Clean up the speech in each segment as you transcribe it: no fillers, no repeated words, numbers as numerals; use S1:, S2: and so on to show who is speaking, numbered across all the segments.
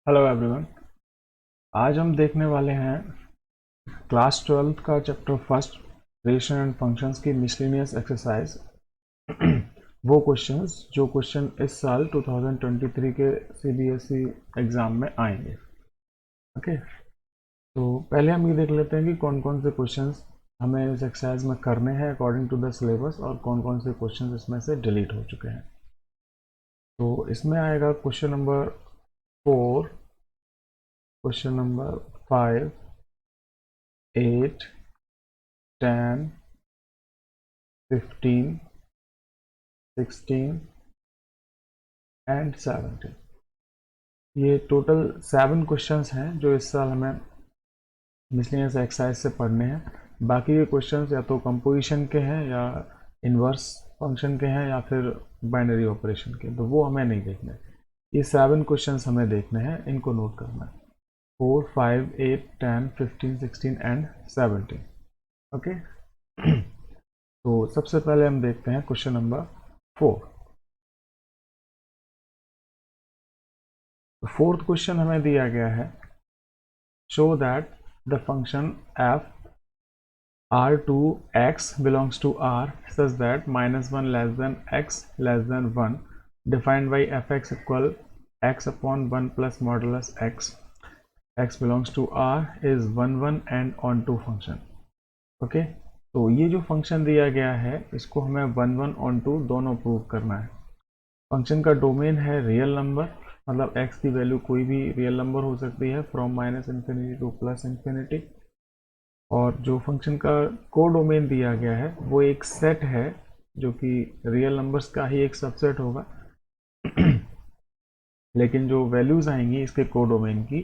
S1: Hello everyone. आज हम देखने वाले हैं क्लास 12 का chapter first ration and functions की मिसलेनियस एक्सरसाइज। वो क्वेश्चंस जो क्वेश्चन इस साल 2023 के सीबीएसई एग्जाम में आएंगे। ओके, तो पहले हम ये देख लेते हैं कि कौन कौन से क्वेश्चंस हमें इस एक्सरसाइज में करने हैं अकॉर्डिंग टू द सिलेबस और कौन कौन से क्वेश्चंस इसमें से डिलीट हो चुके हैं। तो इसमें आएगा question number 4, question number 5, 8, 10, 15, 16 and 17। ये टोटल 7 क्वेश्चंस हैं जो इस साल हमें मिसलेनियस एक्सरसाइज से पढ़ने हैं। बाकी के क्वेश्चंस या तो कंपोजिशन के हैं या इनवर्स फंक्शन के हैं या फिर बाइनरी ऑपरेशन के, तो वो हमें नहीं देखने। ये 7 क्वेश्चंस हमें देखने हैं, इनको नोट करना है। 4, 5, 8, 10, 15, 16 एंड 17। ओके। तो सबसे पहले हम देखते हैं क्वेश्चन नंबर 4। फोर्थ क्वेश्चन हमें दिया गया है, show that the function f r2x belongs to r such that -1 less than x less than 1 defined by fx equal x upon 1 plus modulus x belongs to r is 1 1 and on to function। Okay, तो ये जो function दिया गया है इसको हमें 1 1 on to दोनों prove करना है। फंक्शन का डोमेन है रियल नंबर, मतलब x की वैल्यू कोई भी रियल नंबर हो सकती है फ्रॉम -इन्फिनिटी टू +इन्फिनिटी। और जो फंक्शन का को डोमेन दिया गया है वो एक सेट है जो कि रियल नंबर्स का ही एक सबसेट होगा। लेकिन जो वैल्यूज आएंगी इसके को डोमेन की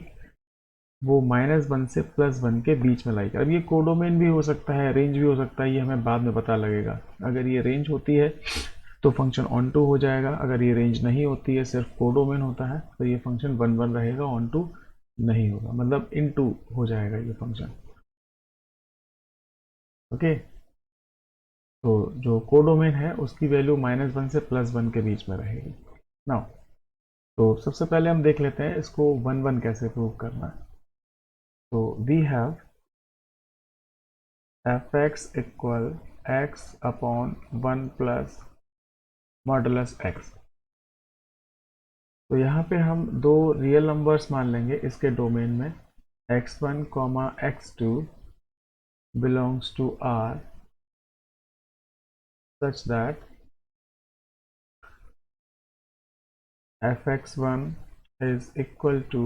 S1: वो -1 से +1 के बीच में लाएगी। अब ये को डोमेन भी हो सकता है, रेंज भी हो सकता है, ये हमें बाद में पता लगेगा। अगर ये रेंज होती है तो फंक्शन ऑन टू हो जाएगा, अगर ये रेंज नहीं होती है सिर्फ को डोमेन होता है तो ये फंक्शन 1 1 रहेगा, ऑन टू नहीं होगा, मतलब इन टू हो जाएगा ये फंक्शन। ओके, तो जो को डोमेन है उसकी वैल्यू -1 से +1 के बीच में रहेगी। नाउ तो सबसे पहले हम देख लेते हैं इसको 1 1 कैसे प्रूव करना है। तो we have fx equal x upon 1 plus modulus x। तो यहाँ पे हम दो रियल नंबर्स मान लेंगे इसके डोमेन में, x1 x2 belongs to R such that fx1 is equal to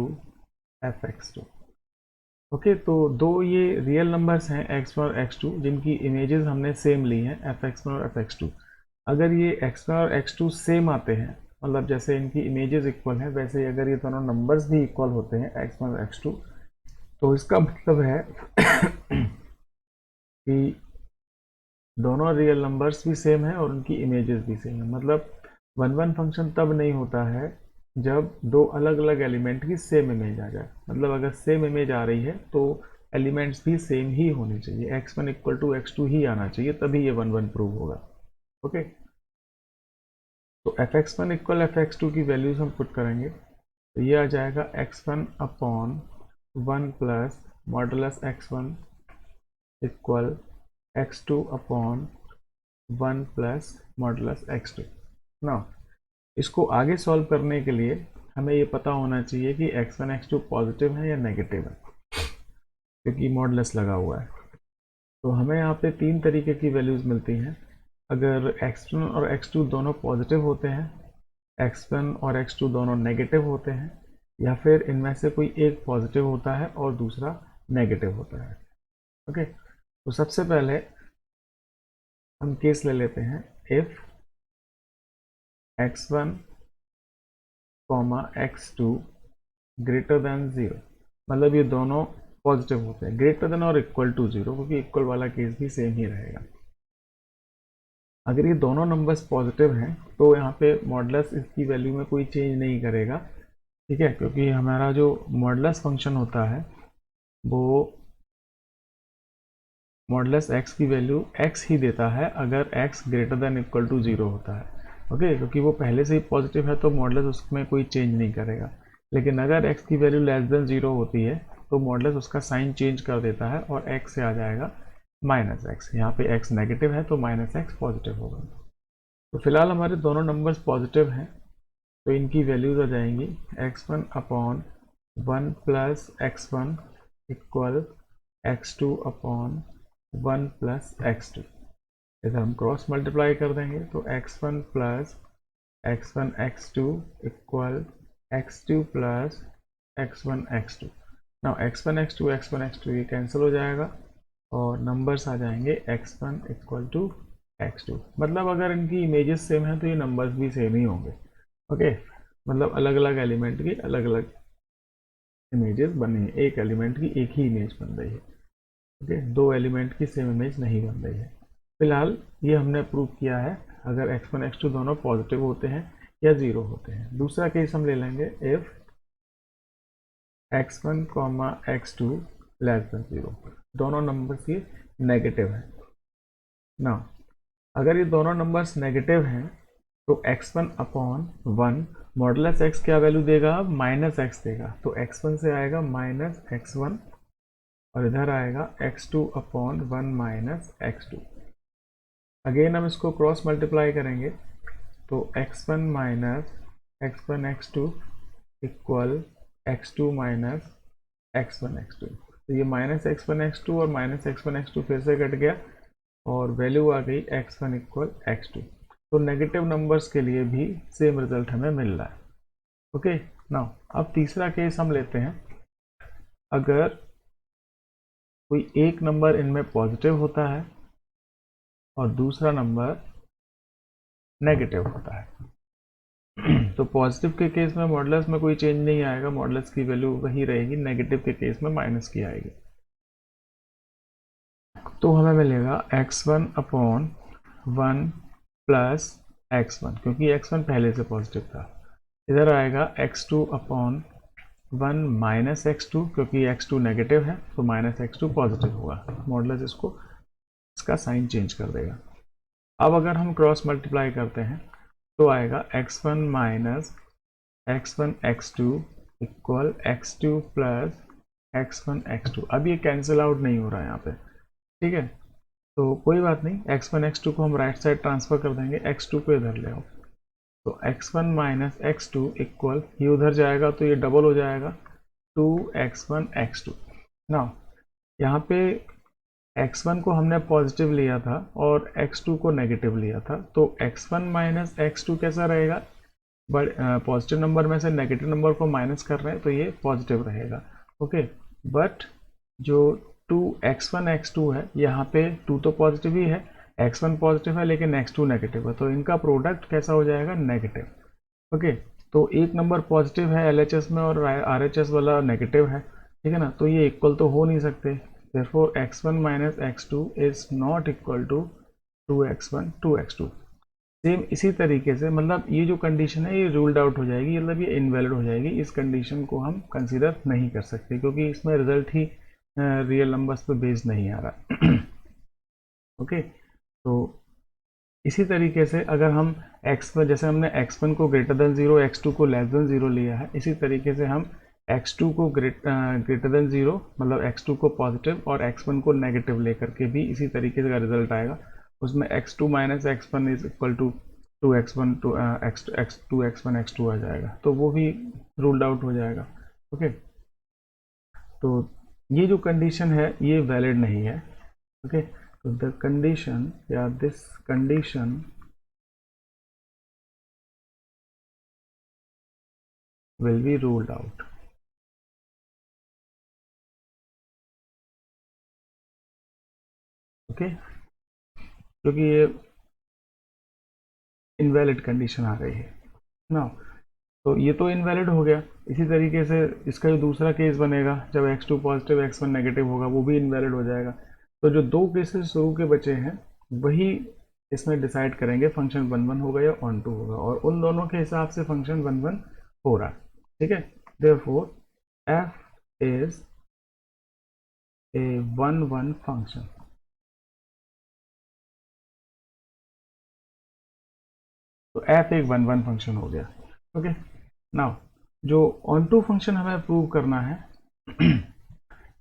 S1: fx2। ओके, तो दो ये रियल नंबर्स हैं x1 और x2 जिनकी इमेजेस हमने सेम ली हैं fx1 और fx2। अगर ये x1 और x2 सेम आते हैं, मतलब जैसे इनकी इमेजेस इक्वल हैं, वैसे ही अगर ये दोनों नंबर्स भी इक्वल होते हैं x1 और x2, तो इसका मतलब है कि दोनों रियल नंबर्स भी सेम है और उनकी इमेजेस भी सेम है। मतलब 1 1 फंक्शन तब नहीं होता है जब दो अलग अलग एलिमेंट की सेम इमेज आ जाए। मतलब अगर सेम इमेज आ रही है तो एलिमेंट्स भी सेम ही होने चाहिए, x1 इक्वल टू x2 ही आना चाहिए, तभी ये 1 1 प्रूव होगा। ओके, तो fx1 इक्वल fx2 की वैल्यूज हम पुट करेंगे तो ये आ जाएगा x1 upon 1 plus modulus x1 equal x2 upon 1 plus modulus x2। Now इसको आगे सॉल्व करने के लिए हमें ये पता होना चाहिए कि x1 x2 पॉजिटिव है या नेगेटिव है, क्योंकि मॉडुलस लगा हुआ है। तो हमें यहाँ पे तीन तरीके की वैल्यूज मिलती हैं। अगर x1 और x2 दोनों पॉजिटिव होते हैं, x1 और x2 दोनों नेगेटिव होते हैं, या फिर इनमें से कोई एक पॉजिटिव होता है और दूसरा नेगेटिव होता है। ओके, तो सबसे पहले हम केस ले लेते हैं, if x1 x2 greater than 0, मतलब ये दोनों पॉजिटिव होते हैं, ग्रेटर देन और इक्वल टू 0, क्योंकि इक्वल वाला केस भी सेम ही रहेगा। अगर ये दोनों नंबर्स पॉजिटिव हैं तो यहाँ पे मॉडुलस इसकी वैल्यू में कोई चेंज नहीं करेगा, ठीक है, क्योंकि हमारा जो मॉडुलस फंक्शन होता है वो मॉडुलस x की वैल्यू x ही देता है अगर x greater than equal to 0 होता है। ओके, क्योंकि वो पहले से ही पॉजिटिव है तो मॉडुलस उसमें कोई चेंज नहीं करेगा। लेकिन अगर x की वैल्यू लेस देन 0 होती है तो मॉडुलस उसका साइन चेंज कर देता है और x से आ जाएगा माइनस एक्स। यहाँ पे x नेगेटिव है तो माइनस एक्स पॉजिटिव होगा। तो फिलहाल हमारे दोनों नंबर्स पॉजिटिव हैं, तो इनकी वैल्यूज आ जाएंगी x1 upon 1 plus x1 equal x2 upon 1 plus x2। इधर हम क्रॉस मल्टीप्लाई कर देंगे तो x1 plus x1 x2 equal x2 plus x1 x2। Now x1 x2 x1 x2 ये कैंसिल हो जाएगा और नंबर्स आ जाएंगे x1 इक्वल टू x2। मतलब अगर इनकी इमेजेस सेम है तो ये नंबर्स भी सेम ही होंगे। ओके, मतलब अलग अलग एलिमेंट की अलग अलग इमेजेस बनी है, एक एलिमेंट की एक ही इमेज बन रही है। ओके, दो एलिमेंट की सेम इमेज नहीं बन रही है। फिलहाल ये हमने प्रूव किया है अगर x1 x2 दोनों पॉजिटिव होते हैं या जीरो होते हैं। दूसरा केस हम ले लेंगे if x1 x2 less than 0, दोनों नंबर्स ये नेगेटिव है ना। अगर ये दोनों नंबर्स नेगेटिव हैं तो x1 अपॉन 1 मॉडुलस x क्या वैल्यू देगा, माइनस एक्स देगा। तो x1 से आएगा माइनस x1 और इधर आएगा x2 upon 1 minus x2। Again हम इसको क्रॉस मल्टीप्लाई करेंगे तो x1 minus x1 x2 equal x2 minus x1 x2। तो ये माइनस x1 x2 और माइनस x1 x2 फिर से कट गया और वैल्यू आ गई x1 इक्वल x2। तो नेगेटिव नंबर्स के लिए भी सेम रिजल्ट हमें मिल रहा है। ओके, नाउ अब तीसरा केस हम लेते हैं। अगर कोई एक नंबर इनमें पॉजिटिव होता है और दूसरा नंबर नेगेटिव होता है तो पॉजिटिव के केस में मॉडुलस में कोई चेंज नहीं आएगा, मॉडुलस की वैल्यू वही रहेगी। नेगेटिव के केस में माइनस की आएगी। तो हमें मिलेगा x1 अपॉन 1 प्लस x1, क्योंकि x1 पहले से पॉजिटिव था। इधर आएगा x2 अपॉन 1 माइनस x2, क्योंकि x2 नेगेटिव है तो माइनस x2 पॉजिटिव होगा। मॉडुलस इसको इसका साइन चेंज कर देगा। अब अगर हम क्रॉस मल्टीप्लाई करते हैं तो आएगा x1 minus x1 x2 equal x2 plus x1 x2। अब ये कैंसिल आउट नहीं हो रहा है यहाँ पे, ठीक है। तो कोई बात नहीं, x1 x2 को हम राइट साइड ट्रांसफर कर देंगे, x2 को इधर ले आओ। तो x1 माइनस x2 इक्वल, ये उधर जाएगा तो ये डबल हो जाएगा 2x1 x2। ना यहाँ पे x1 को हमने पॉजिटिव लिया था और x2 को नेगेटिव लिया था, तो x1 माइनस x2 कैसा रहेगा, बट पॉजिटिव नंबर में से नेगेटिव नंबर को माइनस कर रहे हैं तो ये पॉजिटिव रहेगा। ओके, बट जो 2x1 x2 है, यहाँ पे 2 तो पॉजिटिव ही है, x1 पॉजिटिव है लेकिन x2 नेगेटिव है, तो इनका प्रोडक्ट कैसा हो जाएगा, नेगेटिव। ओके, तो एक नंबर पॉजिटिव है LHS में और RHS वाला नेगेटिव है, ठीक है ना। तो ये इक्वल तो हो नहीं सकते। therefore x1 minus x2 is not equal to 2x1 2x2। Same इसी तरीके से, मतलब ये जो कंडीशन है ये रूल्ड आउट हो जाएगी, मतलब ये इनवैलिड हो जाएगी। इस कंडीशन को हम कंसीडर नहीं कर सकते क्योंकि इसमें रिजल्ट ही रियल नंबर्स पे बेस्ड नहीं आ रहा। ओके, तो इसी तरीके से अगर हम x पर, जैसे हमने x1 को ग्रेटर देन 0 x2 को लेस देन 0 लिया है, इसी तरीके से हम x2 को ग्रेटर देन 0 मतलब x2 को पॉजिटिव और x1 को नेगेटिव लेकर के भी इसी तरीके का रिजल्ट आएगा। उसमें x2 minus x1 is equal to 2x1 2x1 x2 आ जाएगा, तो वो भी रूल्ड आउट हो जाएगा। ओके, तो ये जो कंडीशन है ये वैलिड नहीं है। ओके, तो द कंडीशन या this condition will be ruled out। Okay, क्योंकि ये इनवैलिड कंडीशन आ गई है ना। तो ये तो इनवैलिड हो गया। इसी तरीके से इसका जो दूसरा केस बनेगा जब x2 पॉजिटिव x1 नेगेटिव होगा, वो भी इनवैलिड हो जाएगा। तो जो दो केसेस शुरू के बचे हैं वही इसमें डिसाइड करेंगे फंक्शन 1 1 होगा या ऑन टू होगा, और उन दोनों के हिसाब से फंक्शन 1 1 हो रहा है, ठीक है। Therefore f is a 1 1 function. तो f एक 1 1 फंक्शन हो गया। ओके, नाउ जो ऑन टू फंक्शन हमें प्रूव करना है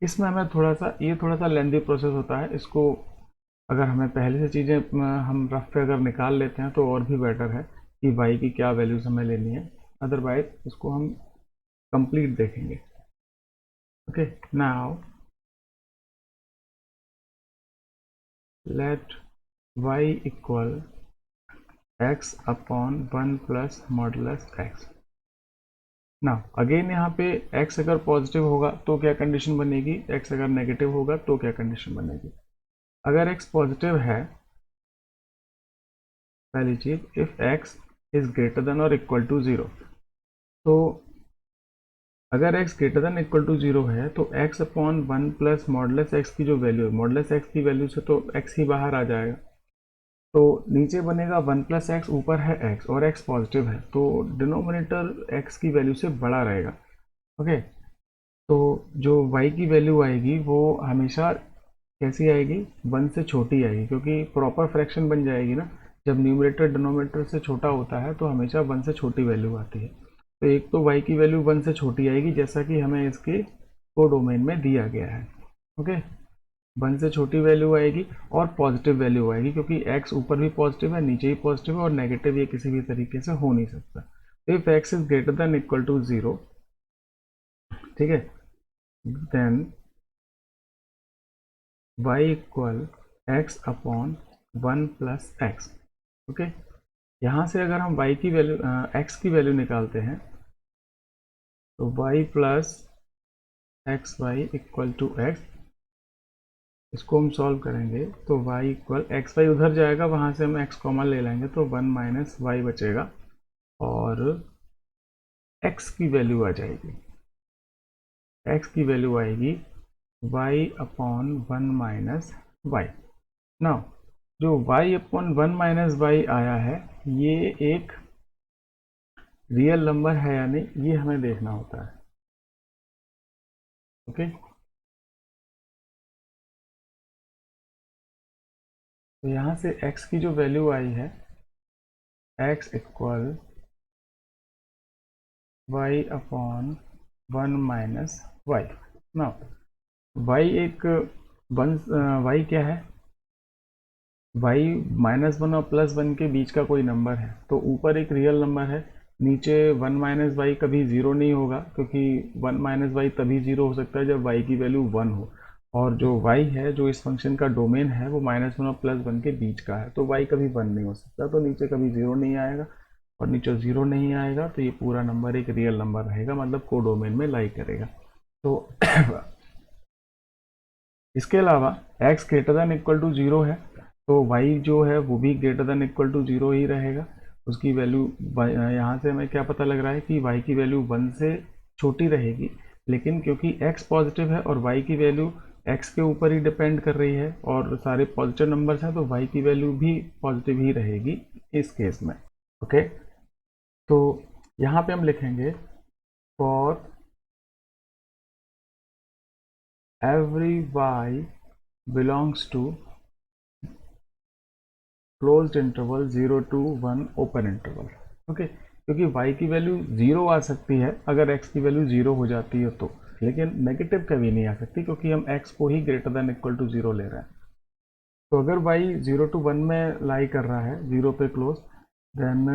S1: इसमें हमें थोड़ा सा लेंदी प्रोसेस होता है। इसको अगर हमें पहले से चीज़ें हम रफ पे अगर निकाल लेते हैं तो और भी बेटर है कि y की क्या वैल्यूज हमें लेनी है, अदरवाइज इसको हम कंप्लीट देखेंगे। Okay, now let y equal x upon 1 plus modulus x। ना अगेन यहाँ पे x अगर पॉजिटिव होगा तो क्या कंडीशन बनेगी, x अगर नेगेटिव होगा तो क्या कंडीशन बनेगी। अगर x पॉजिटिव है, पहली चीज, if x is greater than और इक्वल टू 0, तो अगर x greater than equal to 0 है तो x upon 1 plus modulus x की जो वैल्यू है, मॉडुलस x की वैल्यू से तो x ही बाहर आ जाएगा, तो नीचे बनेगा 1 प्लस एक्स, ऊपर है x और x पॉजिटिव है तो डिनोमिनेटर x की वैल्यू से बड़ा रहेगा। ओके, तो जो y की वैल्यू आएगी वो हमेशा कैसी आएगी, 1 से छोटी आएगी, क्योंकि प्रॉपर फ्रैक्शन बन जाएगी ना। जब न्यूमरेटर डिनोमिनेटर से छोटा होता है तो हमेशा 1 से छोटी वैल्यू आती है। तो एक तो y की वैल्यू 1 से छोटी आएगी जैसा कि हमें इसके कोडोमेन में दिया गया है। ओके, 1 से छोटी वैल्यू आएगी और पॉजिटिव वैल्यू आएगी, क्योंकि x ऊपर भी पॉजिटिव है, नीचे भी पॉजिटिव है और नेगेटिव ये किसी भी तरीके से हो नहीं सकता। If x is greater than equal to 0, ठीक है, then y equal x upon 1 plus X. Okay, यहाँ से अगर हम y की वैल्यू x की वैल्यू निकालते हैं तो y plus X Y equal to X, इसको हम सॉल्व करेंगे तो y इक्वल एक्स वाई उधर जाएगा, वहाँ से हम x कॉमन ले लेंगे तो 1 माइनस वाई बचेगा और x की वैल्यू आ जाएगी, x की वैल्यू आएगी y upon 1 minus Y. Now जो y अपॉन 1 माइनस वाई आया है ये एक रियल नंबर है या नहीं, ये हमें देखना होता है। ओके, तो यहाँ से x की जो वैल्यू आई है, x equal y upon 1 minus Y. Now y एक वन, y क्या है, y -1 और +1 के बीच का कोई नंबर है, तो ऊपर एक रियल नंबर है, नीचे 1 माइनस वाई कभी ज़ीरो नहीं होगा, क्योंकि 1 माइनस वाई तभी ज़ीरो हो सकता है जब y की वैल्यू 1 हो, और जो y है, जो इस फंक्शन का डोमेन है, वो -1 और +1 के बीच का है, तो y कभी 1 नहीं हो सकता, तो नीचे कभी 0 नहीं आएगा, और नीचे 0 नहीं आएगा तो ये पूरा नंबर एक रियल नंबर रहेगा, मतलब को डोमेन में लाई करेगा। तो इसके अलावा x greater than equal to 0 है तो y जो है वो भी ग्रेटर देन इक्वल टू 0 ही रहेगा। उसकी वैल्यू, यहाँ से हमें क्या पता लग रहा है कि y की वैल्यू 1 से छोटी रहेगी, लेकिन क्योंकि x पॉजिटिव है और y की वैल्यू x के ऊपर ही डिपेंड कर रही है और सारे पॉजिटिव नंबर्स हैं, तो y की वैल्यू भी पॉजिटिव ही रहेगी इस केस में। ओके, तो यहाँ पे हम लिखेंगे for every y belongs to closed interval 0 to 1 open interval. Okay, क्योंकि y की वैल्यू 0 आ सकती है अगर x की वैल्यू 0 हो जाती है तो, लेकिन नेगेटिव कभी नहीं आ सकती क्योंकि हम x को ही ग्रेटर देन इक्वल टू 0 ले रहे हैं। तो अगर y 0 to 1 में लाई कर रहा है, 0 पे close, then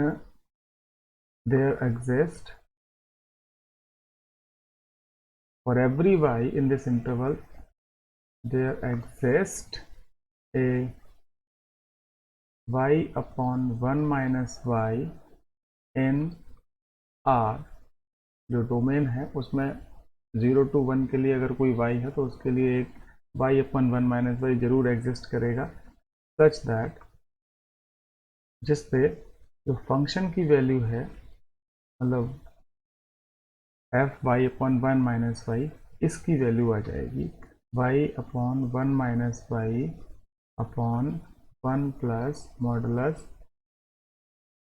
S1: there exist for every y in this interval there exist a y upon 1 minus Y in R, जो डोमेन है उसमें 0 to 1 के लिए अगर कोई y है तो उसके लिए एक y अपन 1 माइनस वाई जरूर एग्जिस्ट करेगा, सच दैट जिस पे जो फंक्शन की वैल्यू है, मतलब F Y upon 1 minus Y, इसकी वैल्यू आ जाएगी y upon 1 minus Y upon 1 plus modulus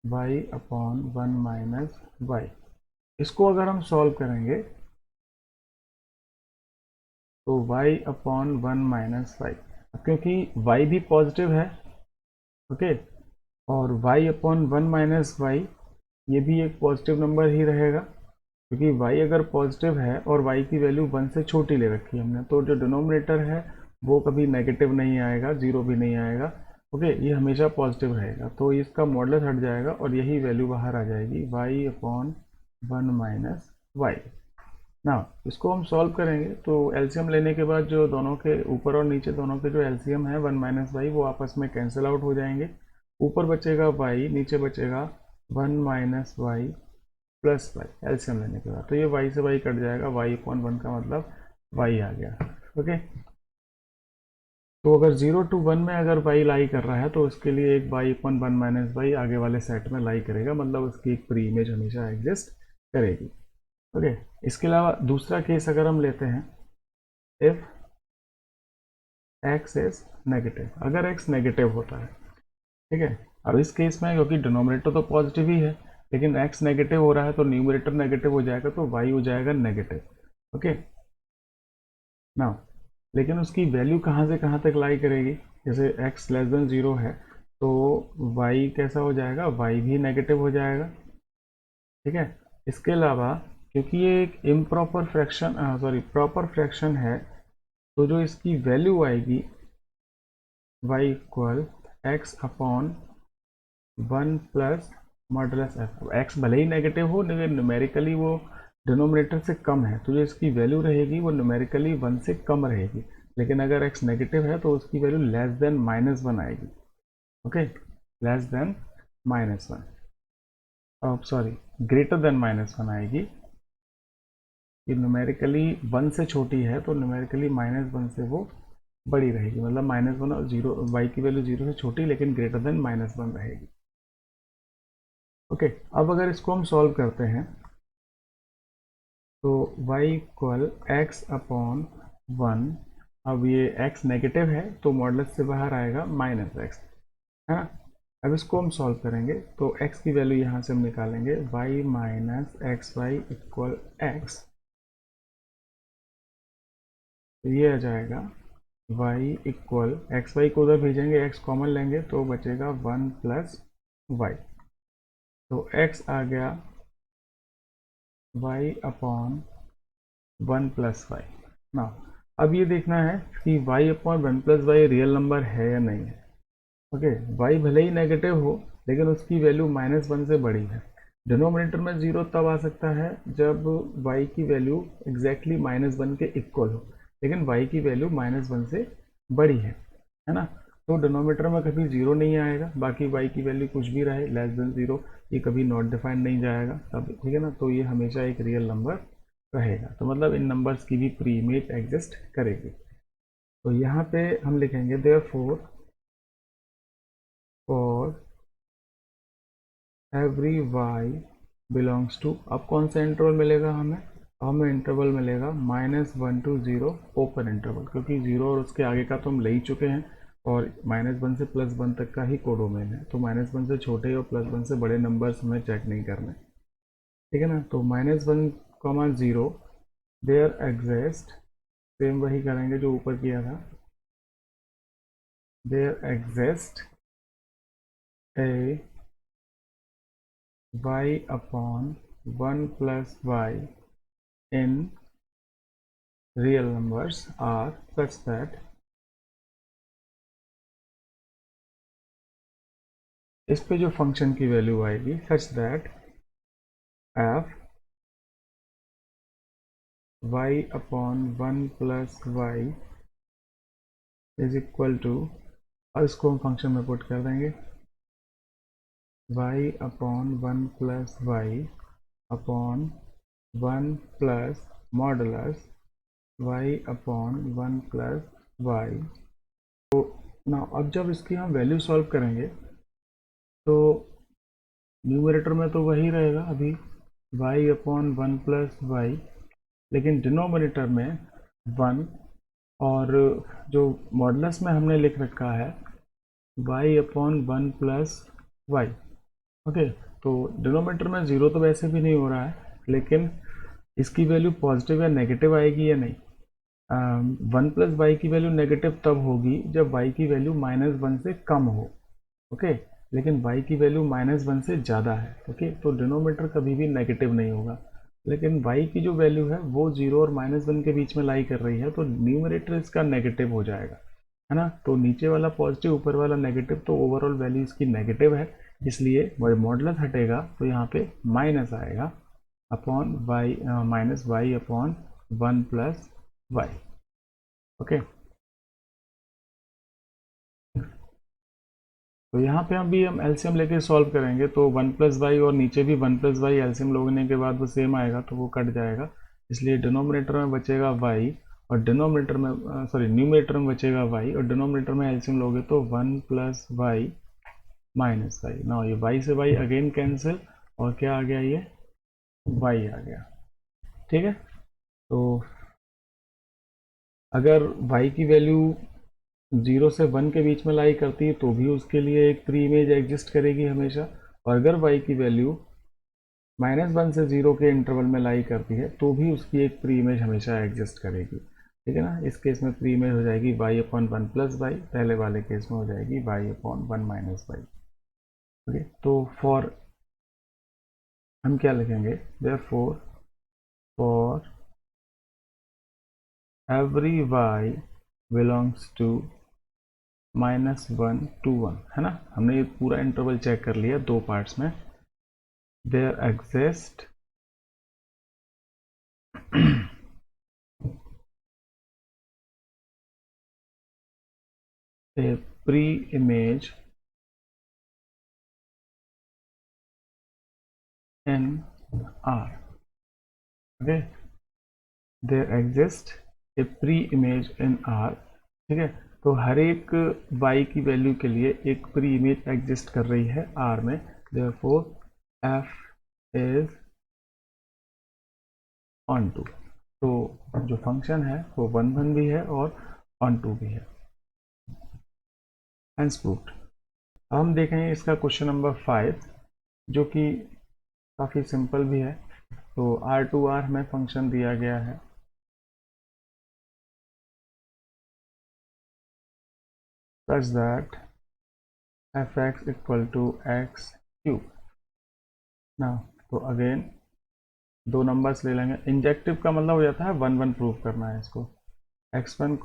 S1: y upon 1 minus Y. इसको अगर हम सॉल्व करेंगे तो y अपॉन 1 माइनस वाई, क्योंकि y भी पॉजिटिव है, ओके, और y अपॉन 1 माइनस वाई ये भी एक पॉजिटिव नंबर ही रहेगा, क्योंकि y अगर पॉजिटिव है और y की वैल्यू 1 से छोटी ले रखी है हमने, तो जो डिनोमिनेटर है वो कभी नेगेटिव नहीं आएगा, जीरो भी नहीं आएगा। ओके, ये हमेशा पॉजिटिव रहेगा, तो इसका मॉडुलस हट जाएगा और यही वैल्यू बाहर आ जाएगी, y अपॉन 1 माइनस वाई। ना इसको हम सॉल्व करेंगे तो एलसीएम लेने के बाद जो दोनों के ऊपर और नीचे दोनों के जो एलसीएम है 1 माइनस वाई, वो आपस में कैंसिल आउट हो जाएंगे। ऊपर बचेगा y, नीचे बचेगा 1 minus Y plus Y LCM लेने के बाद। तो ये y से y कट जाएगा, y अपॉन 1 का मतलब y आ गया। ओके, तो अगर 0 to 1 में अगर y लाई कर रहा है तो उसके लिए एक y अपॉन 1 माइनस वाई आगे वाले सेट में लाई करेगा, मतलब उसकी एक प्री इमेज हमेशा एग्जिस्ट करेगी। ओके, इसके अलावा दूसरा केस अगर हम लेते हैं, इफ x इज नेगेटिव, अगर x नेगेटिव होता है, ठीक है। अब इस केस में क्योंकि डिनोमिनेटर तो पॉजिटिव ही है, लेकिन x नेगेटिव हो रहा है तो न्यूमरेटर नेगेटिव हो जाएगा, तो y हो जाएगा नेगेटिव। ओके ना, लेकिन उसकी वैल्यू कहाँ से कहाँ तक लाई करेगी, जैसे x लेस देन 0 है तो y कैसा हो जाएगा, y भी नेगेटिव हो जाएगा। ठीक है, इसके अलावा क्योंकि ये एक improper fraction, sorry proper fraction है, तो जो इसकी वैल्यू आएगी y equal x upon 1 plus modulus F. X भले ही नेगेटिव हो लेकिन न्यूमेरिकली वो डिनोमिनेटर से कम है, तो जो इसकी वैल्यू रहेगी वो न्यूमेरिकली 1 से कम रहेगी। लेकिन अगर x नेगेटिव है तो उसकी वैल्यू लेस देन माइनस 1 आएगी। ओके, लेस देन माइनस 1, अब सॉरी ग्रेटर देन माइनस 1 आएगी। कि न्यूमेरिकली 1 से छोटी है तो न्यूमेरिकली माइनस 1 से वो बड़ी रहेगी, मतलब माइनस 1 और 0, y की वैल्यू 0 से छोटी लेकिन ग्रेटर देन माइनस 1 रहेगी। ओके, अब अगर इसको हम सॉल्व करते हैं तो y इक्वल एक्स अपॉन 1, अब ये x नेगेटिव है तो मॉडुलस से बाहर आएगा माइनस एक्स, है ना। अब इसको हम सॉल्व करेंगे तो x की वैल्यू यहाँ से हम निकालेंगे, y minus X Y equal X, तो ये आ जाएगा y इक्वल एक्स वाई को उधर भेजेंगे, x कॉमन लेंगे तो बचेगा 1 प्लस वाई, तो x आ गया y अपॉन 1 प्लस वाई ना। अब ये देखना है कि y upon 1 plus Y real number है या नहीं है। ओके, y भले ही नेगेटिव हो लेकिन उसकी वैल्यू माइनस 1 से बड़ी है। डिनोमिनेटर में 0 तब आ सकता है जब y की वैल्यू एग्जैक्टली माइनस 1 के इक्वल हो, लेकिन y की वैल्यू माइनस 1 से बड़ी है ना। तो डिनोमिनेटर में कभी 0 नहीं आएगा, बाकी y की वैल्यू कुछ भी रहे लेस देन 0, ये कभी नॉट डिफाइंड नहीं जाएगा तब, ठीक है ना। तो ये हमेशा एक रियल नंबर रहेगा, तो मतलब इन नंबर्स की भी प्री इमेज एग्जिस्ट करेगी। तो यहाँ पे हम लिखेंगे therefore for every y belongs to, अब कौन सा इंटरवल मिलेगा हमें, हमें इंटरवल मिलेगा -1 to 0 ओपन इंटरवल, क्योंकि 0 और उसके आगे का तो हम ले ही चुके हैं और -1 से +1 तक का ही कोडोमेन है, तो -1 से छोटे और +1 से बड़े नंबर्स हमें चेक नहीं करने, ठीक है ना। तो -1, 0 देयर एग्जिस्ट, सेम वही करेंगे जो ऊपर किया था, there exist a y upon 1 plus y in real numbers are such that, इस पे जो फंक्शन की वैल्यू आएगी such that f y upon 1 plus y is equal to, और इसको हम फंक्शन में पुट कर देंगे, y upon 1 plus y upon 1 plus modulus y upon 1 plus y। तो ना अब जब इसकी हम वैल्यू सॉल्व करेंगे तो न्यूमरेटर में तो वही रहेगा अभी y अपॉन 1 प्लस वाई, लेकिन डिनोमिनेटर में 1, और जो मॉडुलस में हमने लिख रखा है y upon 1 plus y. Okay, तो डिनोमिनेटर में 0 तो वैसे भी नहीं हो रहा है, लेकिन इसकी वैल्यू पॉजिटिव या नेगेटिव आएगी या नहीं। 1 प्लस वाई की वैल्यू नेगेटिव तब होगी जब y की वैल्यू -1 से कम हो। ओके, लेकिन y की वैल्यू -1 से ज़्यादा है। ओके, तो डिनोमिनेटर कभी भी नेगेटिव नहीं होगा। लेकिन y की जो वैल्यू है वो 0 और -1 के बीच में लाई कर रही है, तो न्यूमरेटर इसका नेगेटिव हो जाएगा, है ना। तो नीचे वाला पॉजिटिव, ऊपर वाला नेगेटिव, तो ओवरऑल वैल्यू इसकी नेगेटिव है, इसलिए मॉडुलस हटेगा तो यहाँ पे माइनस आएगा upon y, minus Y upon 1 plus y. Okay, तो यहाँ पे अभी हम एलसीएम लेके सॉल्व करेंगे, तो 1 प्लस वाई और नीचे भी 1 प्लस वाई एलसीएम लोगने के बाद वो सेम आएगा, तो वो कट जाएगा, इसलिए डिनोमिनेटर में बचेगा वाई और डिनोमिनेटर में सॉरी न्यूमरेटर में बचेगा वाई और डिनोमिनेटर में एलसीएम लोगे तो 1 प्लस वाई माइनस वाई। ना ये वाई से वाई अगेन कैंसिल और क्या आ गया, ये वाई आ गया। ठीक है, तो अगर y की वैल्यू 0 से 1 के बीच में लाई करती है तो भी उसके लिए एक प्री इमेज एग्जिस्ट करेगी हमेशा, और अगर y की वैल्यू -1 से 0 के इंटरवल में लाई करती है तो भी उसकी एक प्री इमेज हमेशा एग्जिस्ट करेगी। ठीक है ना, इस केस में प्री इमेज हो जाएगी y अपॉन 1 प्लस वाई, पहले वाले केस में हो जाएगी y upon 1 minus y. Okay, तो फॉर हम क्या लिखेंगे, therefore for every y belongs to -1 to 1, है ना। हमने ये पूरा इंटरवल चेक कर लिया दो पार्ट्स में। There exist a pre image in R। Okay, there exist a pre image in R। ठीक है, तो हर एक y की वैल्यू के लिए एक प्री इमेज एग्जिस्ट कर रही है R में, therefore f is onto. तो जो फंक्शन है वो 1 1 भी है और ऑन टू भी है। Hence proved. अब हम देखेंगे इसका क्वेश्चन नंबर 5, जो कि काफ़ी सिंपल भी है। तो R2R हमें फंक्शन दिया गया है, such that fx equal to x cube. ना तो अगेन दो नंबर्स ले लेंगे, इंजेक्टिव का मतलब हो जाता है 1 1 प्रूव करना है इसको। x1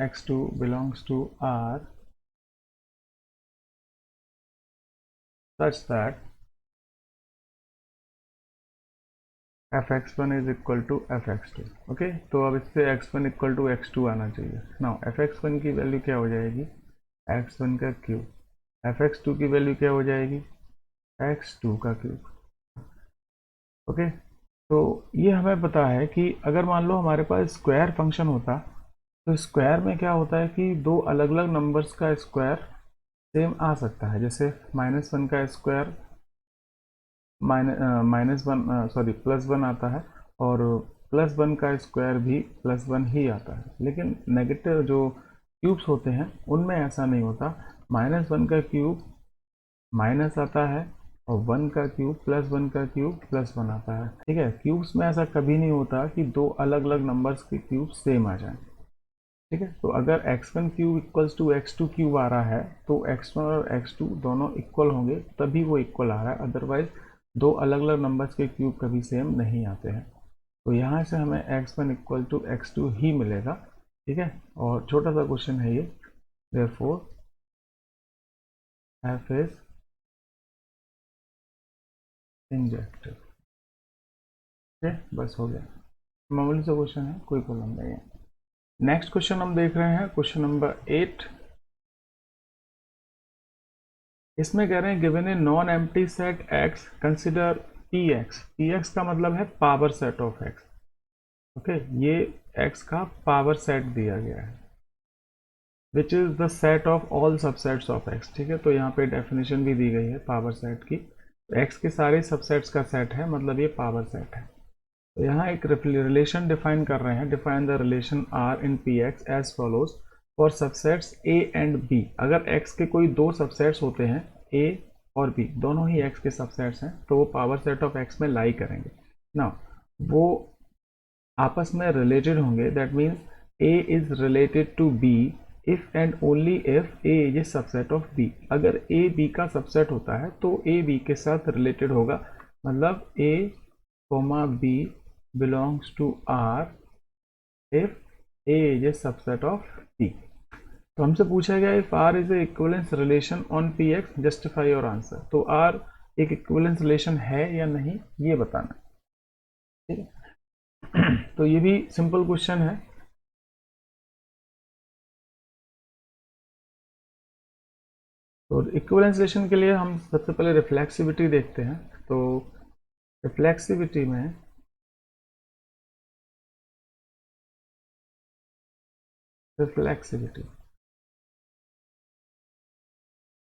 S1: x2 belongs to R such that fx1 is equal to fx2। ओके, तो अब इससे x1 इक्वल टू x2 आना चाहिए। नाउ fx1 की वैल्यू क्या हो जाएगी, x1 का क्यूब, fx2 की वैल्यू क्या हो जाएगी, x2 का क्यूब। ओके, तो ये हमें पता है कि अगर मान लो हमारे पास स्क्वायर फंक्शन होता, तो स्क्वायर में क्या होता है कि दो अलग अलग नंबर्स का स्क्वायर सेम आ सकता है, जैसे -1 का स्क्वायर +1 आता है और +1 का स्क्वायर भी +1 ही आता है। लेकिन नेगेटिव जो क्यूब्स होते हैं उनमें ऐसा नहीं होता, -1 का क्यूब माइनस आता है और 1 का क्यूब +1 का क्यूब +1 आता है। ठीक है, क्यूब्स में ऐसा कभी नहीं होता कि दो अलग अलग नंबर्स के क्यूब सेम आ जाएं। ठीक है, तो अगर x1 cube equals to x2 cube आ रहा है तो x1 और x2 दोनों इक्वल होंगे तभी वो इक्वल आ रहा है, अदरवाइज दो अलग अलग नंबर्स के क्यूब कभी सेम नहीं आते हैं। तो यहाँ से हमें x1 इक्वल टू x2 ही मिलेगा। ठीक है, और छोटा सा क्वेश्चन है ये, देयरफॉर f इज इंजेक्टिव। ठीक है, बस हो गया, मामूली सा क्वेश्चन है, कोई प्रॉब्लम नहीं है। नेक्स्ट क्वेश्चन हम देख रहे हैं, क्वेश्चन नंबर 8। इसमें कह रहे हैं given a non empty set x consider px। px का मतलब है power set of x। Okay, ये x का पावर सेट दिया गया है, which is the set of all subsets of x। ठीक है, तो यहाँ पे डेफिनेशन भी दी गई है पावर सेट की, x के सारे सबसेट्स का सेट है, मतलब ये पावर सेट है। तो यहाँ एक रिलेशन डिफाइन कर रहे हैं, define the relation R in px as follows for subsets a and b। अगर x के कोई दो सबसेट्स होते हैं, a और b दोनों ही x के सबसेट्स हैं, तो वो पावर सेट ऑफ x में लाई करेंगे ना, वो आपस में रिलेटेड होंगे। That means a is related to b if and only if a is a subset of b। अगर a b का सबसेट होता है तो a b के साथ रिलेटेड होगा, मतलब a b belongs to R if A is a subset of P। तो हमसे पूछा गया if R is a equivalence relation on Px justify your answer। तो R एक इक्विवेलेंस रिलेशन है या नहीं ये बताना, ठीक है। तो ये भी सिंपल क्वेश्चन है। तो इक्विवेलेंस रिलेशन के लिए हम सबसे पहले रिफ्लेक्सिविटी देखते हैं। तो रिफ्लेक्सिविटी में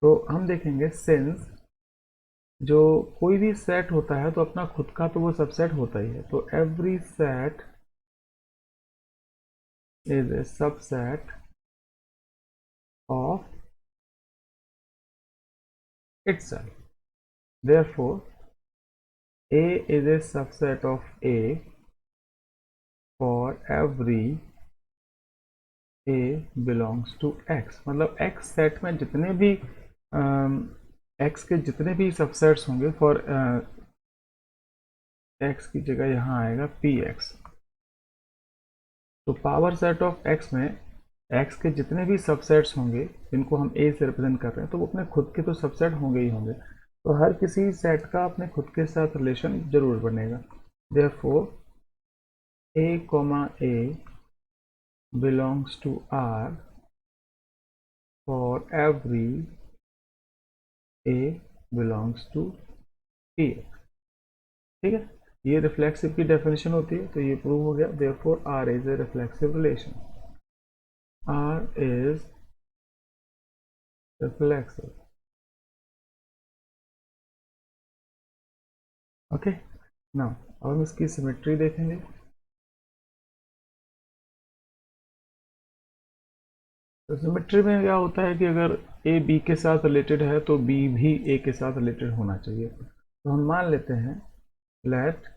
S1: तो हम देखेंगे सिंस जो कोई भी सेट होता है तो अपना खुद का तो वो सबसेट होता ही है। तो every set is a subset of itself, therefore A is a subset of A for every A belongs to X। मतलब X सेट में जितने भी X के जितने भी सबसेट्स होंगे फॉर X की जगह यहाँ आएगा PX। तो पावर सेट ऑफ X में X के जितने भी सबसेट्स होंगे जिनको हम A से रिप्रेजेंट कर रहे हैं तो वो अपने खुद के तो सबसेट होंगे ही होंगे। तो हर किसी सेट का अपने खुद के साथ रिलेशन जरूर बनेगा। Therefore A, A belongs to R for every A belongs to P। ठीक है, ये रिफ्लेक्सिव की डेफिनेशन होती है। तो ये प्रूव हो गया। Therefore R is a reflexive relation। R is reflexive। Okay, now अब हम इसकी सिमेट्री देखेंगे। तो सिमेट्री में क्या होता है कि अगर ए बी के साथ रिलेटेड है तो बी भी ए के साथ रिलेटेड होना चाहिए। तो हम मान लेते हैं let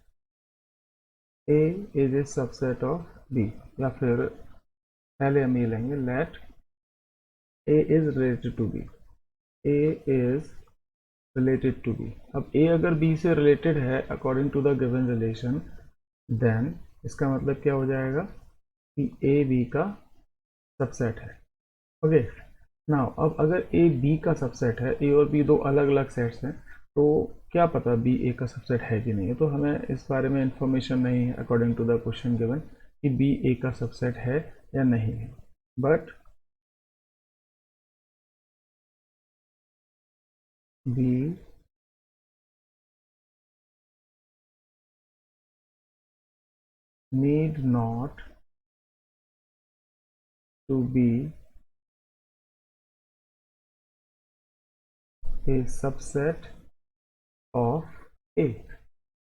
S1: a is a subset of b, या फिर पहले हम ये लेंगे let a is related to b. A is related to b. अब ए अगर बी से रिलेटेड है according to the given relation, then इसका मतलब क्या हो जाएगा कि ए बी का सबसेट है। ओके, नाउ अब अगर ए बी का सबसेट है, ए और बी दो अलग अलग सेट्स हैं, तो क्या पता बी ए का सबसेट है कि नहीं है। तो हमें इस बारे में इंफॉर्मेशन नहीं है according to the question given कि बी ए का सबसेट है या नहीं है। But b need not to be a subset of A।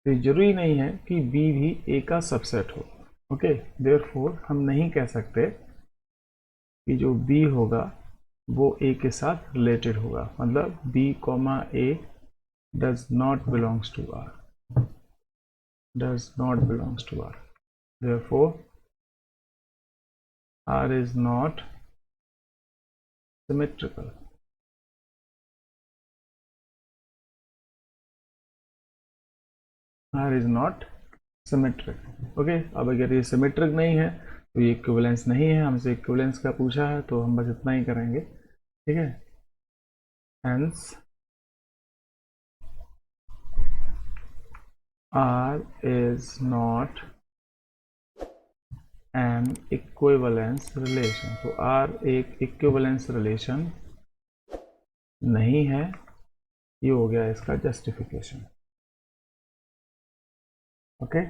S1: तो जरूरी नहीं है कि B भी A का सबसेट हो। ओके, देयरफॉर हम नहीं कह सकते कि जो B होगा वो A के साथ रिलेटेड होगा। मतलब B, A does not belongs to R, does not belongs to R। Therefore R is not symmetrical। R is not symmetric। Okay, अब अगर ये सिमेट्रिक नहीं है तो ये इक्विवेलेंस नहीं है। हमसे इक्विवेलेंस का पूछा है तो हम बस इतना ही करेंगे, ठीक है। Hence R is not an equivalence relation। तो R एक इक्विवेलेंस रिलेशन नहीं है। ये हो गया इसका जस्टिफिकेशन। ओके।